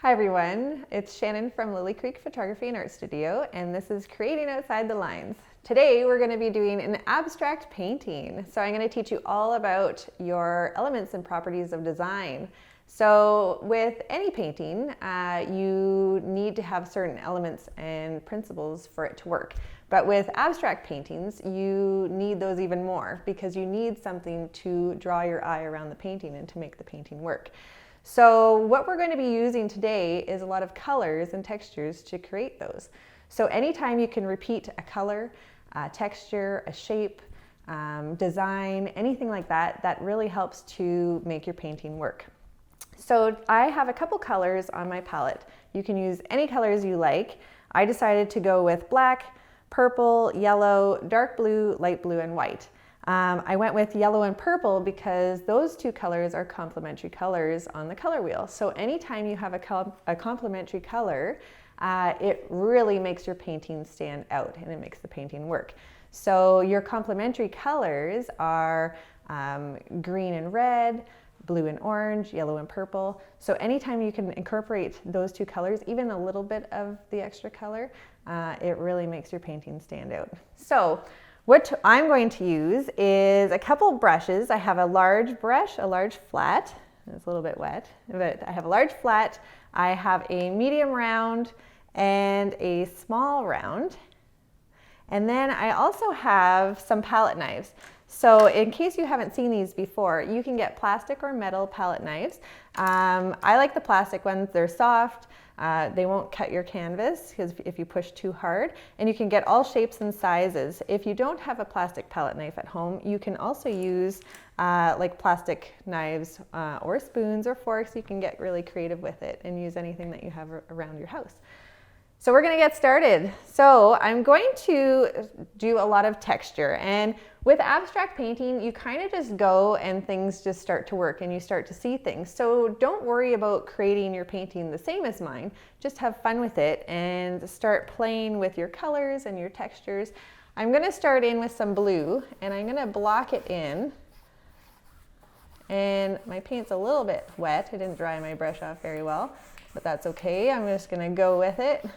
Hi everyone, it's Shannon from Lilycreek Photography and Art Studio, and this is Creating Outside the Lines. Today we're going to be doing an abstract painting. So I'm going to teach you all about your elements and properties of design. So with any painting, you need to have certain elements and principles for it to work. But with abstract paintings, you need those even more because you need something to draw your eye around the painting and to make the painting work. So what we're going to be using today is a lot of colors and textures to create those. So anytime you can repeat a color, a texture, a shape, design, anything like that, that really helps to make your painting work. So I have a couple colors on my palette. You can use any colors you like. I decided to go with black, purple, yellow, dark blue, light blue, and white. I went with yellow and purple because those two colors are complementary colors on the color wheel. So anytime you have a complementary color, it really makes your painting stand out and it makes the painting work. So your complementary colors are green and red, blue and orange, yellow and purple. So anytime you can incorporate those two colors, even a little bit of the extra color, it really makes your painting stand out. So what I'm going to use is a couple brushes. I have a large brush, a large flat. It's a little bit wet, but I have a large flat. I have a medium round and a small round. And then I also have some palette knives. So in case you haven't seen these before, you can get plastic or metal palette knives. I like the plastic ones. They're soft. They won't cut your canvas because if you push too hard, and you can get all shapes and sizes. If you don't have a plastic palette knife at home, you can also use like plastic knives or spoons or forks. You can get really creative with it and use anything that you have around your house. So we're going to get started. So I'm going to do a lot of texture, and with abstract painting, you kind of just go and things just start to work and you start to see things. So don't worry about creating your painting the same as mine. Just have fun with it and start playing with your colors and your textures. I'm going to start in with some blue and I'm going to block it in. And my paint's a little bit wet. I didn't dry my brush off very well, but that's okay. I'm just going to go with it.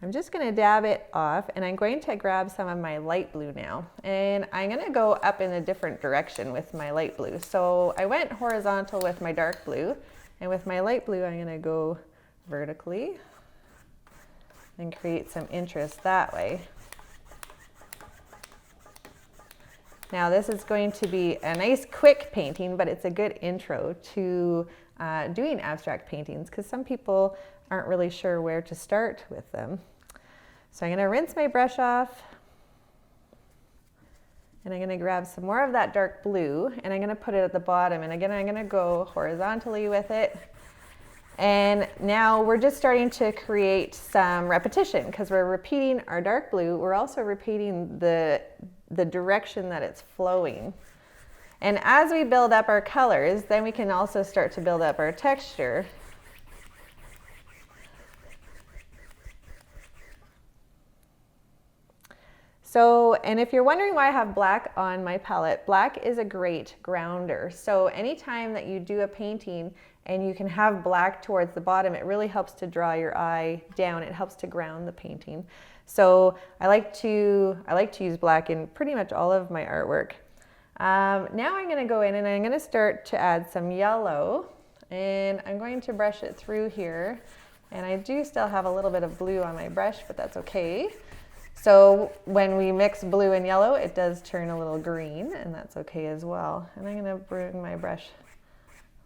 I'm just going to dab it off, and I'm going to grab some of my light blue now, and I'm going to go up in a different direction with my light blue. So I went horizontal with my dark blue, and with my light blue I'm going to go vertically and create some interest that way. Now this is going to be a nice quick painting, but it's a good intro to doing abstract paintings because some people aren't really sure where to start with them. So I'm going to rinse my brush off, and I'm going to grab some more of that dark blue, and I'm going to put it at the bottom, and again I'm going to go horizontally with it. And now we're just starting to create some repetition because we're repeating our dark blue. We're also repeating the direction that it's flowing. And as we build up our colors, then we can also start to build up our texture. So, and if you're wondering why I have black on my palette, black is a great grounder. So anytime that you do a painting and you can have black towards the bottom, it really helps to draw your eye down. It helps to ground the painting. So I like to use black in pretty much all of my artwork. Now I'm going to go in and I'm going to start to add some yellow, and I'm going to brush it through here. And I do still have a little bit of blue on my brush, but that's okay. So when we mix blue and yellow, it does turn a little green, and that's okay as well. And I'm going to bring my brush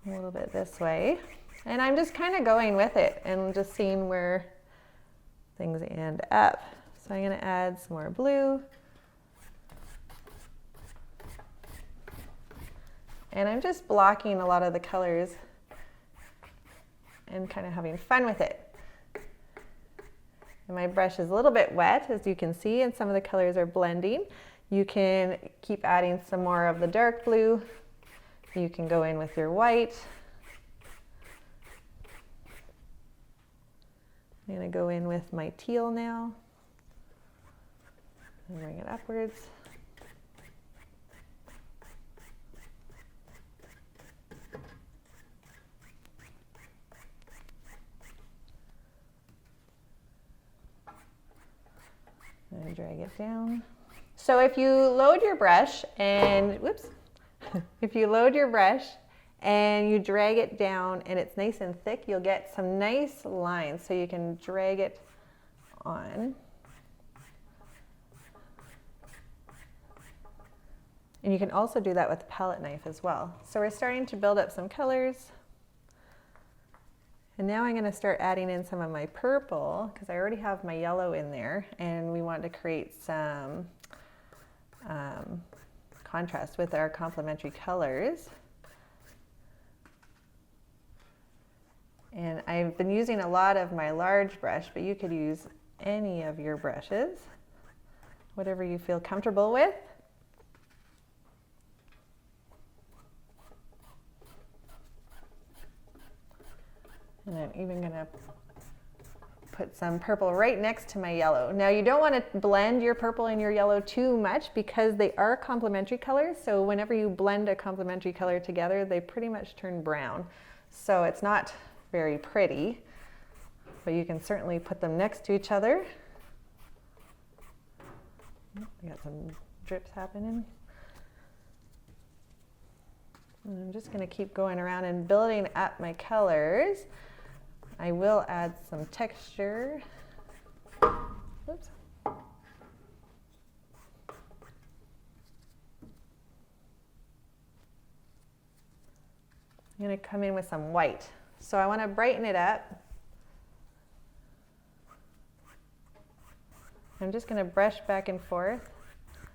a little bit this way. And I'm just kind of going with it and just seeing where things end up. So I'm going to add some more blue. And I'm just blocking a lot of the colors and kind of having fun with it. And my brush is a little bit wet, as you can see, and some of the colors are blending. You can keep adding some more of the dark blue. You can go in with your white. I'm going to go in with my teal now and bring it upwards. down. So if you load your brush and, whoops, if you load your brush and you drag it down and it's nice and thick, you'll get some nice lines. So you can drag it on. And you can also do that with a palette knife as well. So we're starting to build up some colors. And now I'm going to start adding in some of my purple because I already have my yellow in there, and we want to create some contrast with our complementary colors. And I've been using a lot of my large brush, but you could use any of your brushes, whatever you feel comfortable with. And I'm even going to put some purple right next to my yellow. Now you don't want to blend your purple and your yellow too much because they are complementary colors. So whenever you blend a complementary color together, they pretty much turn brown. So it's not very pretty, but you can certainly put them next to each other. I got some drips happening. And I'm just going to keep going around and building up my colors. I will add some texture. Oops. I'm going to come in with some white. So I want to brighten it up. I'm just going to brush back and forth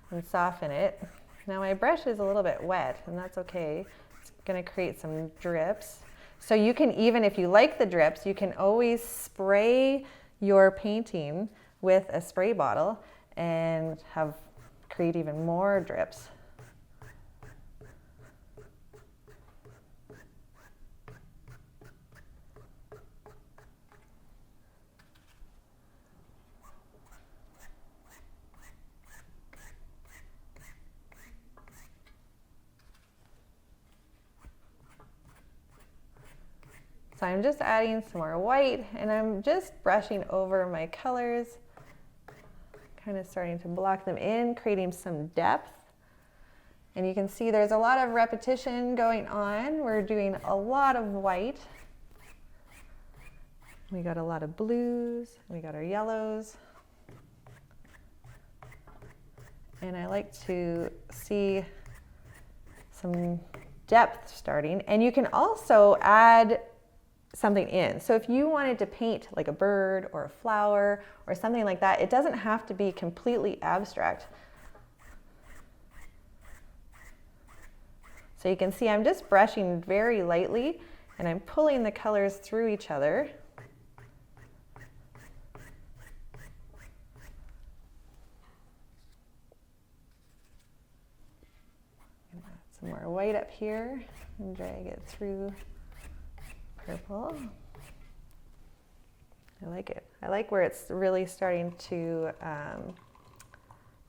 and soften it. Now my brush is a little bit wet, and that's okay. It's going to create some drips. So you can even, if you like the drips, you can always spray your painting with a spray bottle and create even more drips. So I'm just adding some more white, and I'm just brushing over my colors, kind of starting to block them in, creating some depth. And you can see there's a lot of repetition going on. We're doing a lot of white. We got a lot of blues, we got our yellows. And I like to see some depth starting. And you can also add something in. So if you wanted to paint like a bird or a flower or something like that, it doesn't have to be completely abstract. So you can see I'm just brushing very lightly and I'm pulling the colors through each other. Add some more white up here and drag it through purple. I like it. I like where it's really starting to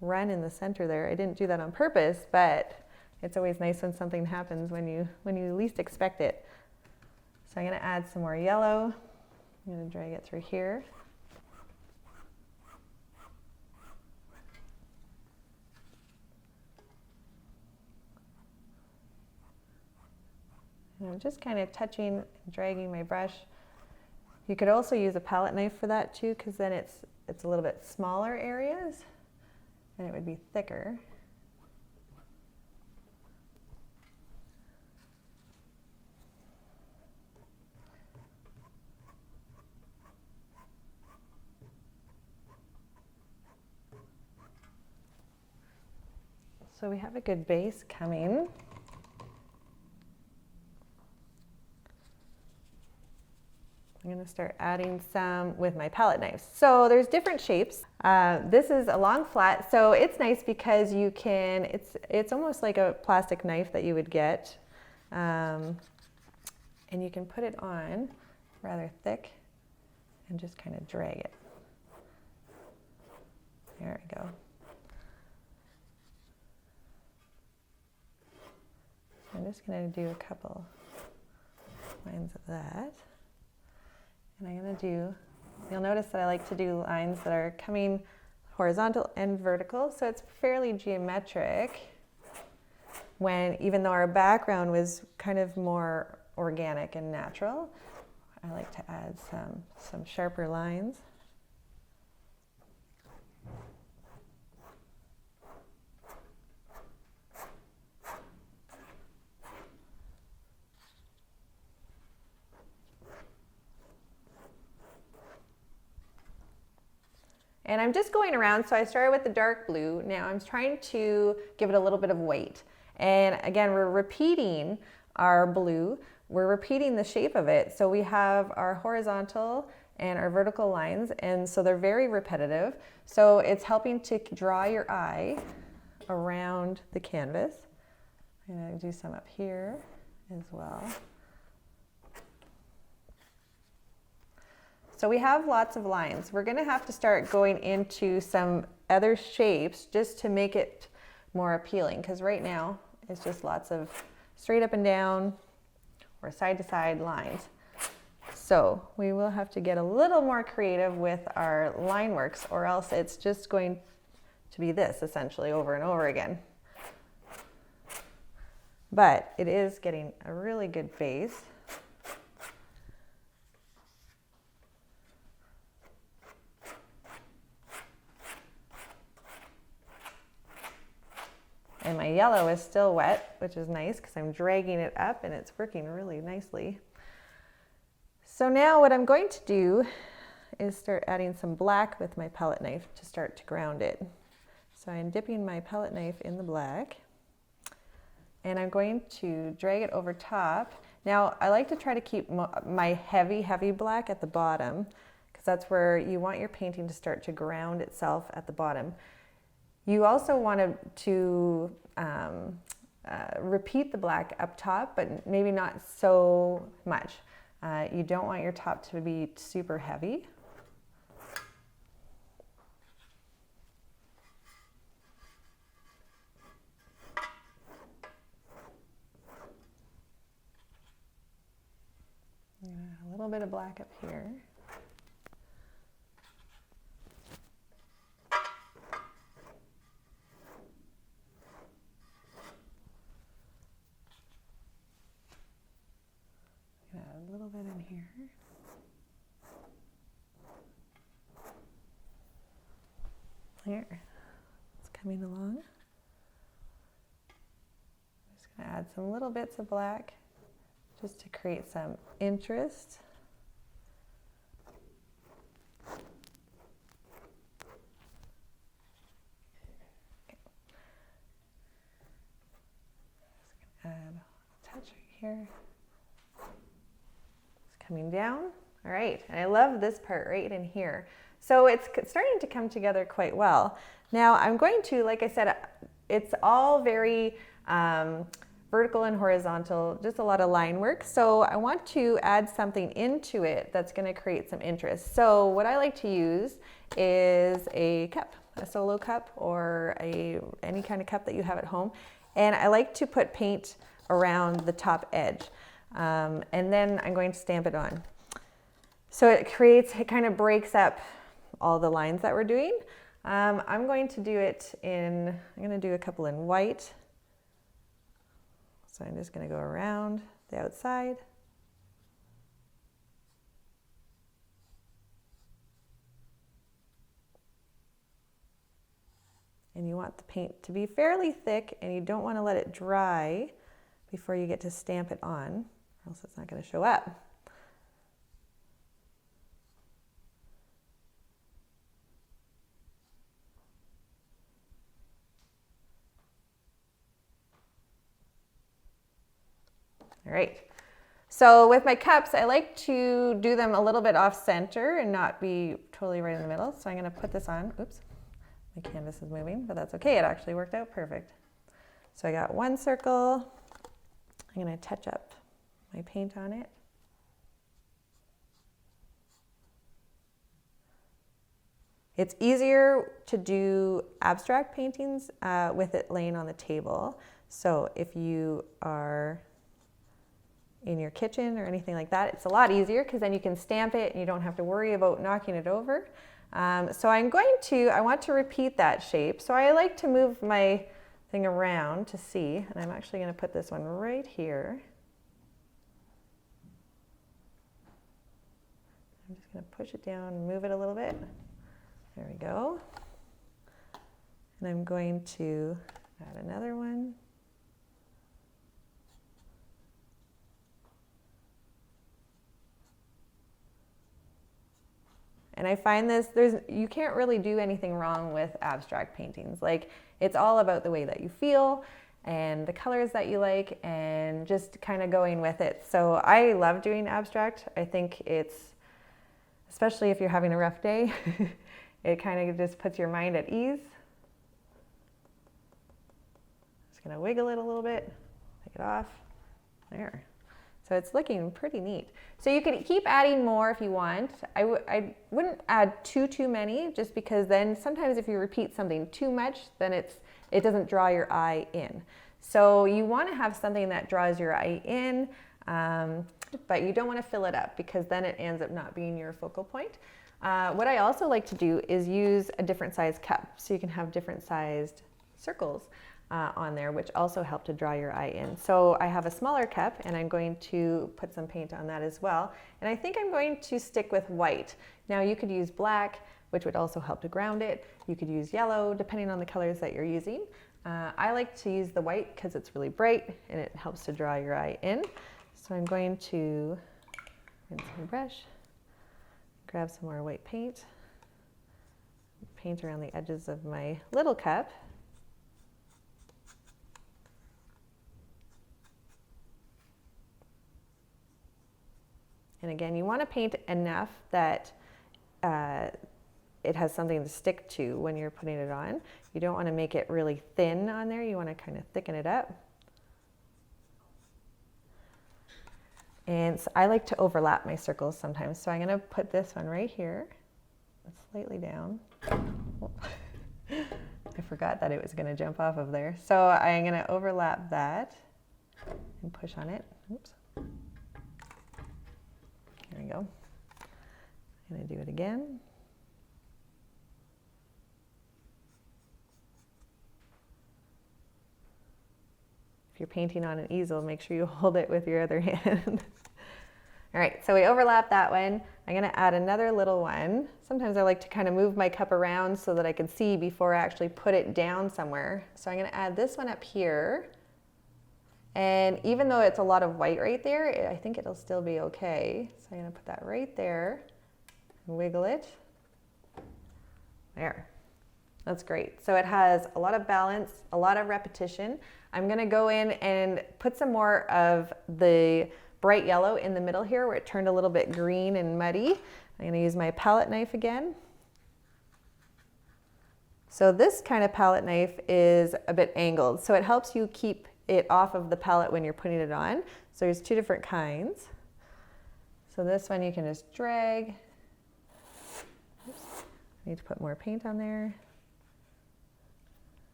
run in the center there. I didn't do that on purpose, but it's always nice when something happens when you least expect it. So I'm going to add some more yellow. I'm going to drag it through here. And I'm just kind of touching and dragging my brush. You could also use a palette knife for that too, because then it's a little bit smaller areas and it would be thicker. So we have a good base coming. I'm going to start adding some with my palette knives. So there's different shapes. This is a long flat, so it's nice because you can, it's almost like a plastic knife that you would get. And you can put it on rather thick and just kind of drag it. There we go. I'm just going to do a couple lines of that. And I'm going to do, you'll notice that I like to do lines that are coming horizontal and vertical, so it's fairly geometric, when even though our background was kind of more organic and natural. I like to add some sharper lines. And I'm just going around, so I started with the dark blue. Now I'm trying to give it a little bit of weight. And again, we're repeating our blue. We're repeating the shape of it. So we have our horizontal and our vertical lines, and so they're very repetitive. So it's helping to draw your eye around the canvas. I'm gonna do some up here as well. So we have lots of lines. We're gonna have to start going into some other shapes just to make it more appealing, because right now it's just lots of straight up and down or side to side lines. So we will have to get a little more creative with our line works, or else it's just going to be this essentially over and over again. But it is getting a really good base. And my yellow is still wet, which is nice because I'm dragging it up and it's working really nicely. So now what I'm going to do is start adding some black with my palette knife to start to ground it. So I'm dipping my palette knife in the black and I'm going to drag it over top. Now I like to try to keep my heavy black at the bottom, because that's where you want your painting to start to ground itself at the bottom. You also want to repeat the black up top, but maybe not so much. You don't want your top to be super heavy. A little bit of black up here. A little bit in here. There, it's coming along. I'm just going to add some little bits of black just to create some interest. Okay. Just going to add a touch right here. Coming down. All right, and I love this part right in here. So it's starting to come together quite well. Now I'm going to, like I said, it's all very vertical and horizontal, just a lot of line work. So I want to add something into it that's going to create some interest. So what I like to use is a cup, a solo cup, or any kind of cup that you have at home. And I like to put paint around the top edge. And then I'm going to stamp it on. So it kind of breaks up all the lines that we're doing. I'm going to do a couple in white. So I'm just going to go around the outside. And you want the paint to be fairly thick, and you don't want to let it dry before you get to stamp it on, or else it's not going to show up. All right, so with my cups, I like to do them a little bit off center and not be totally right in the middle. So I'm going to put this on. Oops, my canvas is moving, but that's okay. It actually worked out perfect. So I got one circle. I'm going to touch up my paint on it. It's easier to do abstract paintings with it laying on the table. So if you are in your kitchen or anything like that, it's a lot easier because then you can stamp it and you don't have to worry about knocking it over. So I want to repeat that shape. So I like to move my thing around to see, and I'm actually going to put this one right here. I'm just going to push it down and move it a little bit. There we go. And I'm going to add another one. And I find this, you can't really do anything wrong with abstract paintings. Like, it's all about the way that you feel and the colors that you like and just kind of going with it. So I love doing abstract. I think it's, especially if you're having a rough day, it kind of just puts your mind at ease. Just gonna wiggle it a little bit, take it off, there. So it's looking pretty neat. So you could keep adding more if you want. I wouldn't add too many, just because then sometimes if you repeat something too much, then it doesn't draw your eye in. So you want to have something that draws your eye in, but you don't want to fill it up, because then it ends up not being your focal point. What I also like to do is use a different size cup, so you can have different sized circles on there, which also help to draw your eye in. So I have a smaller cup, and I'm going to put some paint on that as well. And I think I'm going to stick with white. Now you could use black, which would also help to ground it. You could use yellow, depending on the colors that you're using. I like to use the white because it's really bright and it helps to draw your eye in. So I'm going to rinse my brush, grab some more white paint, paint around the edges of my little cup. And again, you want to paint enough that it has something to stick to when you're putting it on. You don't want to make it really thin on there. You want to kind of thicken it up. And so I like to overlap my circles sometimes. So I'm going to put this one right here, slightly down. Oh. I forgot that it was going to jump off of there. So I'm going to overlap that and push on it. Oops. There we go. I'm going to do it again. If you're painting on an easel, make sure you hold it with your other hand. All right, so we overlap that one. I'm going to add another little one. Sometimes I like to kind of move my cup around so that I can see before I actually put it down somewhere. So I'm going to add this one up here. And even though it's a lot of white right there, I think it'll still be okay. So I'm going to put that right there and wiggle it. There. That's great. So it has a lot of balance, a lot of repetition. I'm going to go in and put some more of the bright yellow in the middle here where it turned a little bit green and muddy. I'm going to use my palette knife again. So this kind of palette knife is a bit angled, so it helps you keep it off of the palette when you're putting it on. So there's two different kinds. So this one you can just drag. Oops. I need to put more paint on there.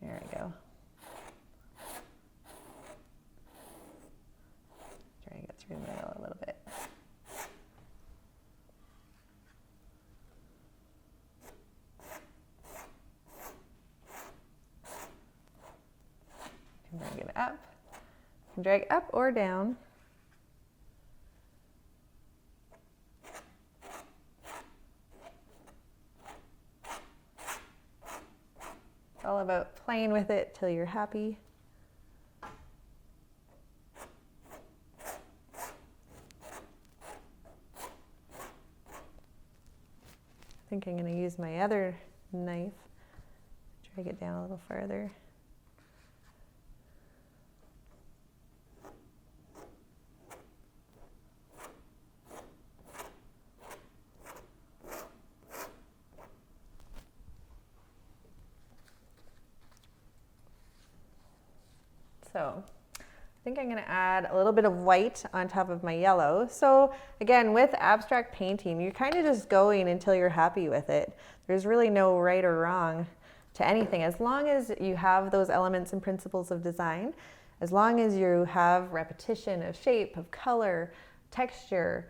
There we go. Drag it through the middle a little bit. You can drag it up. You can drag up or down. It's all about playing with it till you're happy. I think I'm going to use my other knife, drag it down a little further. So I think I'm going to add a little bit of white on top of my yellow. So again, with abstract painting, you're kind of just going until you're happy with it. There's really no right or wrong to anything. As long as you have those elements and principles of design, as long as you have repetition of shape, of color, texture,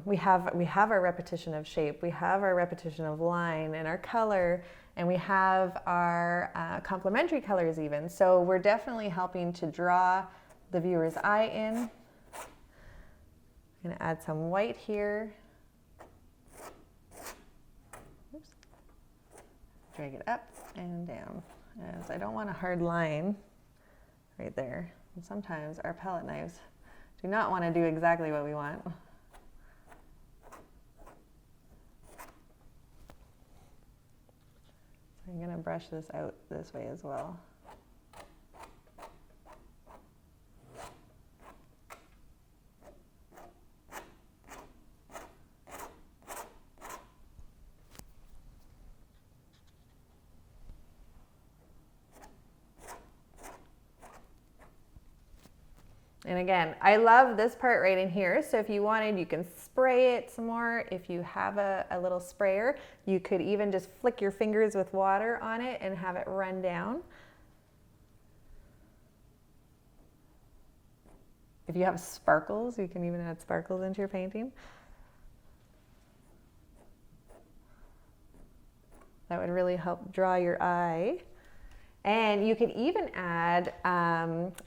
We have our repetition of shape, we have our repetition of line and our color, and we have our complementary colors even. So we're definitely helping to draw the viewer's eye in. I'm going to add some white here. Oops. Drag it up and down, as I don't want a hard line right there. And sometimes our palette knives do not want to do exactly what we want. So I'm going to brush this out this way as well. And again, I love this part right in here. So if you wanted, you can spray it some more. If you have a little sprayer, you could even just flick your fingers with water on it and have it run down. If you have sparkles, you can even add sparkles into your painting. That would really help draw your eye. And you could even add,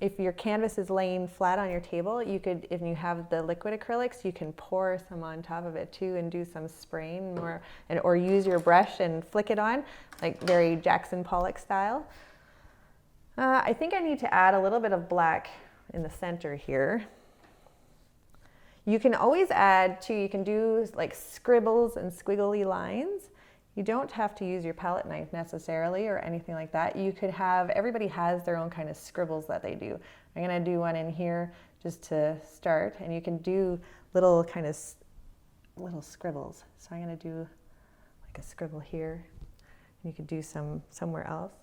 if your canvas is laying flat on your table, you could, if you have the liquid acrylics, you can pour some on top of it too and do some spraying more, or use your brush and flick it on, like very Jackson Pollock style. I think I need to add a little bit of black in the center here. You can always add too, you can do like scribbles and squiggly lines. You don't have to use your palette knife necessarily or anything like that. You could have, everybody has their own kind of scribbles that they do. I'm gonna do one in here just to start, and you can do little kind of little scribbles. So I'm gonna do like a scribble here. You could do some somewhere else.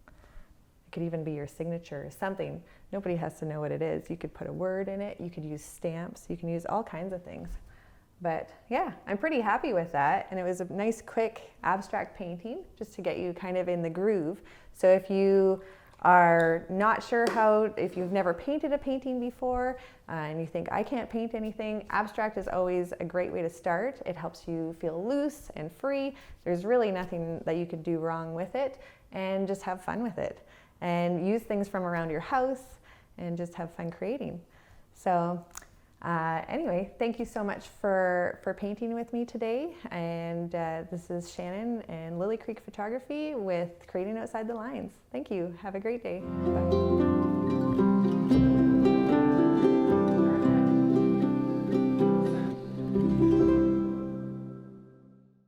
It could even be your signature or something. Nobody has to know what it is. You could put a word in it. You could use stamps. You can use all kinds of things. But yeah, I'm pretty happy with that. And it was a nice, quick, abstract painting just to get you kind of in the groove. So if you are not sure if you've never painted a painting before and you think, I can't paint anything, abstract is always a great way to start. It helps you feel loose and free. There's really nothing that you could do wrong with it, and just have fun with it. And use things from around your house and just have fun creating. So anyway, thank you so much for painting with me today. And this is Shannon and Lilycreek Photography with Creating Outside the Lines. Thank you. Have a great day. Bye.